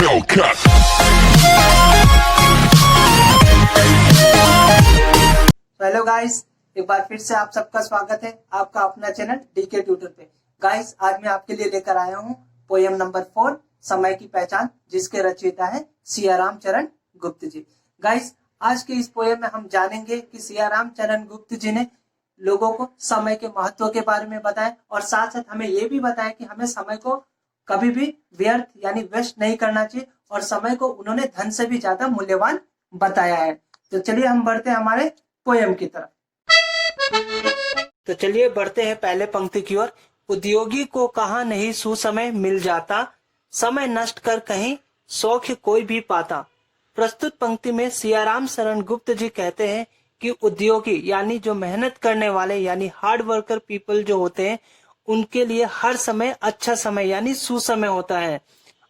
Hellcat. Hello guys, एक बार फिर से आप सबका स्वागत है आपका अपना चैनल डीके ट्यूटर पे। गाइस, आज मैं आपके लिए लेकर आया हूँ पोयम नंबर 4 समय की पहचान, जिसके रचयिता है सियाराम चरण गुप्त जी। गाइस, आज के इस पोयम में हम जानेंगे कि सियाराम चरण गुप्त जी ने लोगों को समय के महत्व के बारे में बताया और साथ साथ हमें ये भी बताया कि हमें समय को कभी भी व्यर्थ यानी वेस्ट नहीं करना चाहिए और समय को उन्होंने धन से भी ज्यादा मूल्यवान बताया है। तो चलिए हम बढ़ते हैं हमारे पोयम की तरफ। तो चलिए बढ़ते हैं पहले पंक्ति की ओर। उद्योगी को कहा नहीं सुसमय मिल जाता, समय नष्ट कर कहीं सौख्य कोई भी पाता। प्रस्तुत पंक्ति में सियाराम शरण गुप्त जी कहते हैं कि उद्योगी यानी जो मेहनत करने वाले यानी हार्ड वर्कर पीपल जो होते हैं, उनके लिए हर समय अच्छा समय यानी सुसमय होता है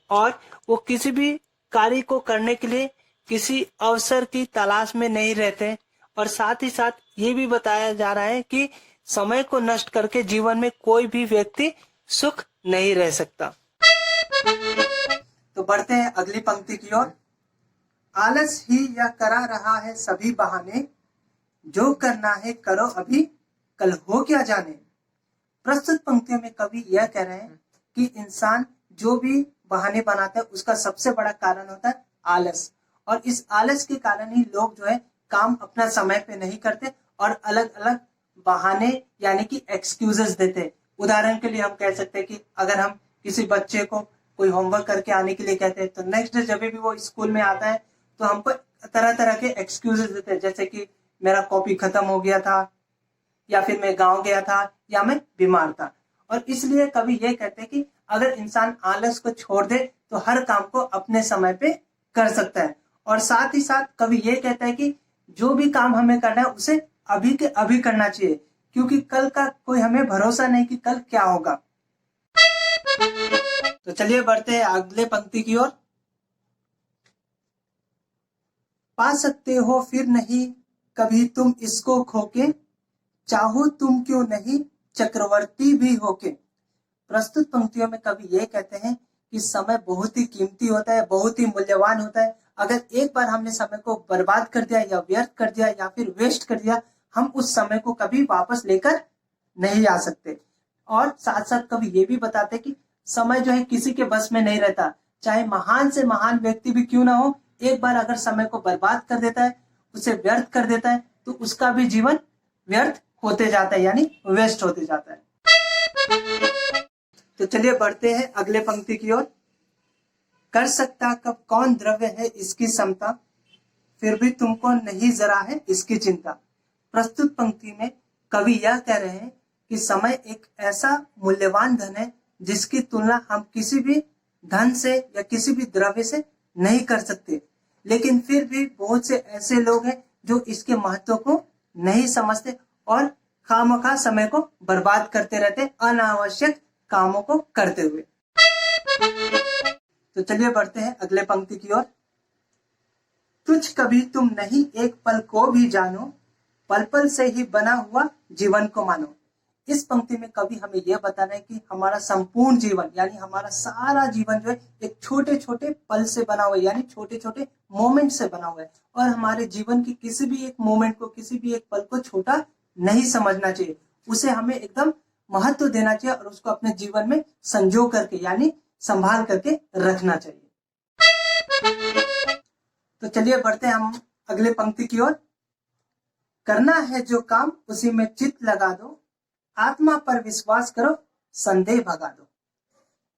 और वो किसी भी कार्य को करने के लिए किसी अवसर की तलाश में नहीं रहते। और साथ ही साथ ये भी बताया जा रहा है कि समय को नष्ट करके जीवन में कोई भी व्यक्ति सुख नहीं रह सकता। तो बढ़ते हैं अगली पंक्ति की ओर। आलस ही या करा रहा है सभी बहाने, जो करना है करो अभी, कल हो क्या जाने। प्रस्तुत पंक्तियों में कवि यह कह रहे हैं कि इंसान जो भी बहाने बनाता है उसका सबसे बड़ा कारण होता है आलस, और इस आलस के कारण ही लोग जो है काम अपना समय पे नहीं करते और अलग अलग बहाने यानी कि एक्सक्यूजेस देते। उदाहरण के लिए हम कह सकते हैं कि अगर हम किसी बच्चे को कोई होमवर्क करके आने के लिए कहते हैं तो नेक्स्ट डे जब भी वो स्कूल में आता है तो हमको तरह तरह के एक्सक्यूजेस देते हैं, जैसे कि मेरा कॉपी खत्म हो गया था, या फिर मैं गांव गया था, या मैं बीमार था। और इसलिए कभी ये कहते हैं कि अगर इंसान आलस को छोड़ दे तो हर काम को अपने समय पे कर सकता है। और साथ ही साथ कभी ये कहता है कि जो भी काम हमें करना है उसे अभी के अभी करना चाहिए, क्योंकि कल का कोई हमें भरोसा नहीं कि कल क्या होगा। तो चलिए बढ़ते हैं अगले पंक्ति की ओर। पा सकते हो फिर नहीं कभी तुम इसको खोके, चाहो तुम क्यों नहीं चक्रवर्ती भी होके। प्रस्तुत पंक्तियों में कवि ये कहते हैं कि समय बहुत ही कीमती होता है, बहुत ही मूल्यवान होता है। अगर एक बार हमने समय को बर्बाद कर दिया या व्यर्थ कर दिया या फिर वेस्ट कर दिया, हम उस समय को कभी वापस लेकर नहीं आ सकते। और साथ साथ कवि ये भी बताते कि समय जो है किसी के बस में नहीं रहता, चाहे महान से महान व्यक्ति भी क्यों ना हो, एक बार अगर समय को बर्बाद कर देता है, उसे व्यर्थ कर देता है, तो उसका भी जीवन व्यर्थ होते जाता है यानी वेस्ट होते जाता है। तो चलिए बढ़ते हैं अगले पंक्ति की ओर। कर सकता कब कौन द्रव्य है इसकी समता, फिर भी तुमको नहीं जरा है इसकी चिंता। प्रस्तुत पंक्ति में कवि यह कह रहे हैं कि समय एक ऐसा मूल्यवान धन है जिसकी तुलना हम किसी भी धन से या किसी भी द्रव्य से नहीं कर सकते, लेकिन फिर भी बहुत से ऐसे लोग हैं जो इसके महत्व को नहीं समझते और खामखा समय को बर्बाद करते रहते, अनावश्यक कामों को करते हुए। तो चलिए बढ़ते हैं अगले पंक्ति की ओर। तुझ कभी तुम नहीं एक पल को भी जानो, पल पल से ही बना हुआ जीवन को मानो। इस पंक्ति में कवि हमें यह बता रहे हैं कि हमारा संपूर्ण जीवन यानी हमारा सारा जीवन जो है एक छोटे छोटे पल से बना हुआ है, यानी छोटे छोटे मोमेंट से बना हुआ है। और हमारे जीवन की किसी भी एक मोमेंट को, किसी भी एक पल को छोटा नहीं समझना चाहिए, उसे हमें एकदम महत्व देना चाहिए और उसको अपने जीवन में संजो करके यानी संभाल करके रखना चाहिए। तो चलिए बढ़ते हैं हम अगले पंक्ति की ओर। करना है जो काम उसी में चित्त लगा दो, आत्मा पर विश्वास करो संदेह भगा दो।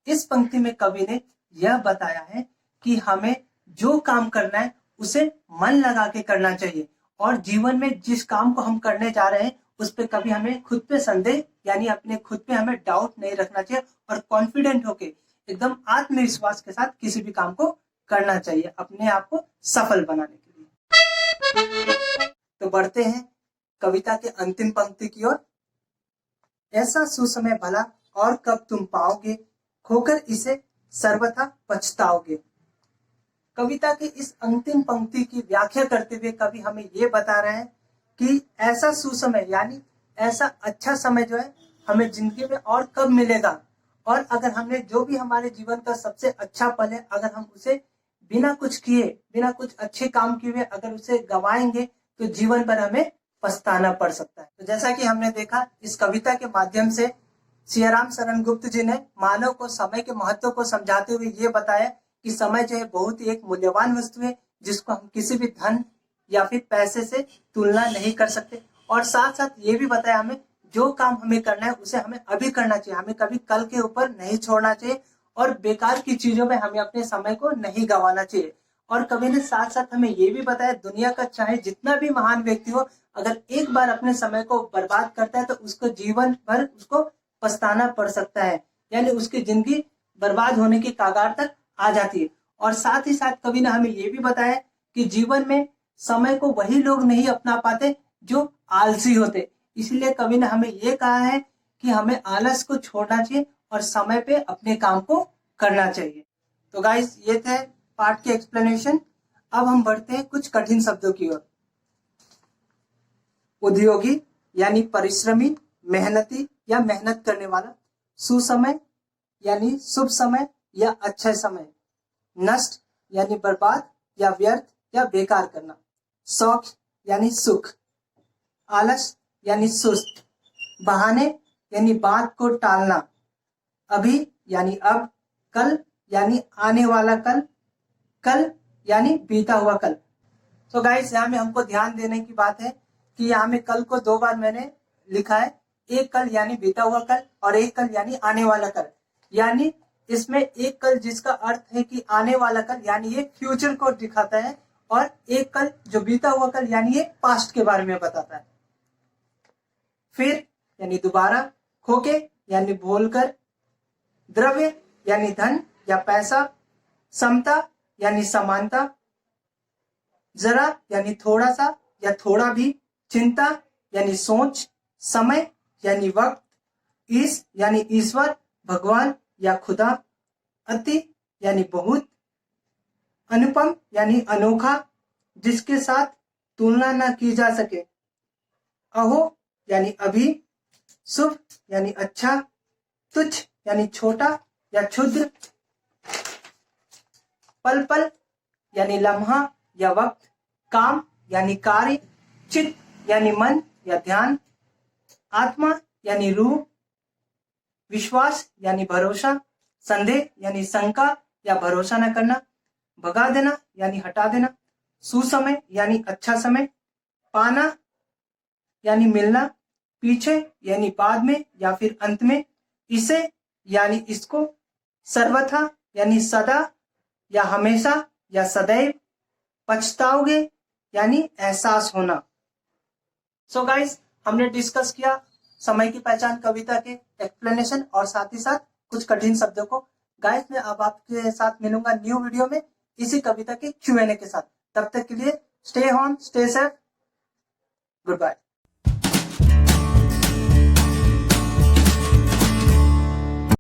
इस पंक्ति में कवि ने यह बताया है कि हमें जो काम करना है उसे मन लगा के करना चाहिए और जीवन में जिस काम को हम करने जा रहे हैं उस पे कभी हमें खुद पे संदेह यानी अपने खुद पे हमें डाउट नहीं रखना चाहिए और कॉन्फिडेंट होके एकदम आत्मविश्वास के साथ किसी भी काम को करना चाहिए अपने आप को सफल बनाने के लिए। तो बढ़ते हैं कविता के अंतिम पंक्ति की ओर। ऐसा सुसमय भला और कब तुम पाओगे, खोकर इसे सर्वथा पछताओगे। कविता के इस अंतिम पंक्ति की व्याख्या करते हुए कवि हमें ये बता रहे हैं कि ऐसा सुसमय यानी ऐसा अच्छा समय जो है हमें जिंदगी में और कब मिलेगा और अगर हमने जो भी हमारे जीवन का सबसे अच्छा पल है, अगर हम उसे बिना कुछ किए, बिना कुछ अच्छे काम किए हुए अगर उसे गवाएंगे तो जीवन पर हमें पछताना पड़ सकता है। तो जैसा कि हमने देखा इस कविता के माध्यम से सियाराम शरण गुप्त जी ने मानव को समय के महत्व को समझाते हुए ये बताया कि समय जो है बहुत ही एक मूल्यवान वस्तु है जिसको हम किसी भी धन या फिर पैसे से तुलना नहीं कर सकते। और साथ साथ ये भी बताया हमें जो काम हमें करना है उसे हमें अभी करना चाहिए, हमें कभी कल के ऊपर नहीं छोड़ना चाहिए और बेकार की चीजों में हमें अपने समय को नहीं गंवाना चाहिए। और कवि ने साथ साथ हमें ये भी बताया दुनिया का चाहे जितना भी महान व्यक्ति हो, अगर एक बार अपने समय को बर्बाद करता है तो उसको जीवन भर उसको पछताना पड़ सकता है, यानी उसकी जिंदगी बर्बाद होने की कगार तक आ जाती है। और साथ ही साथ कवि ने हमें ये भी बताया कि जीवन में समय को वही लोग नहीं अपना पाते जो आलसी होते। इसलिए कवि ने हमें ये कहा है कि हमें आलस को छोड़ना चाहिए और समय पे अपने काम को करना चाहिए। तो गाइस ये थे पाठ के एक्सप्लेनेशन। अब हम बढ़ते हैं कुछ कठिन शब्दों की ओर। उद्योगी यानी परिश्रमी, मेहनती या मेहनत करने वाला। सुसमय यानी शुभ समय या अच्छा समय। नष्ट यानी बर्बाद या व्यर्थ या बेकार करना। शौक यानी सुख। आलस यानी सुस्त। बहाने यानी बात को टालना। अभी यानी अब। कल यानी आने वाला कल। कल यानी बीता हुआ कल। तो गाइस यहाँ में हमको ध्यान देने की बात है कि यहाँ में कल को दो बार मैंने लिखा है। एक कल यानी बीता हुआ कल और एक कल यानी आने वाला कल। यानी इसमें एक कल जिसका अर्थ है कि आने वाला कल यानी ये फ्यूचर को दिखाता है और एक कल जो बीता हुआ कल यानी ये पास्ट के बारे में बताता है। फिर यानी दोबारा। खोके यानी बोलकर। द्रव्य यानी धन या पैसा। समता यानी समानता। जरा यानी थोड़ा सा या थोड़ा भी। चिंता यानी सोच। समय यानी वक्त। ईश यानी ईश्वर, भगवान या खुदा। अति यानी बहुत। अनुपम यानी अनोखा, जिसके साथ तुलना न की जा सके। अहो यानी अभी। शुभ यानी अच्छा। तुच्छ यानी छोटा या क्षुद्र। पल पल यानी लम्हा या वक्त। काम यानी कार्य। चित्त यानी मन या ध्यान। आत्मा यानी रूह। विश्वास यानी भरोसा। संदेह यानी शंका या भरोसा न करना। भगा देना यानी हटा देना। सुसमय यानी अच्छा समय। पाना यानी मिलना। पीछे यानी बाद में या फिर अंत में। इसे यानी इसको। सर्वथा यानी सदा या हमेशा या सदैव। पछताओगे यानी एहसास होना। सो गाइस हमने डिस्कस किया समय की पहचान कविता के एक्सप्लेनेशन और साथ ही साथ कुछ कठिन शब्दों को। गाइस मैं अब आपके साथ मिलूंगा न्यू वीडियो में इसी कविता के Q&A के साथ। तब तक के लिए stay home, stay safe, good bye.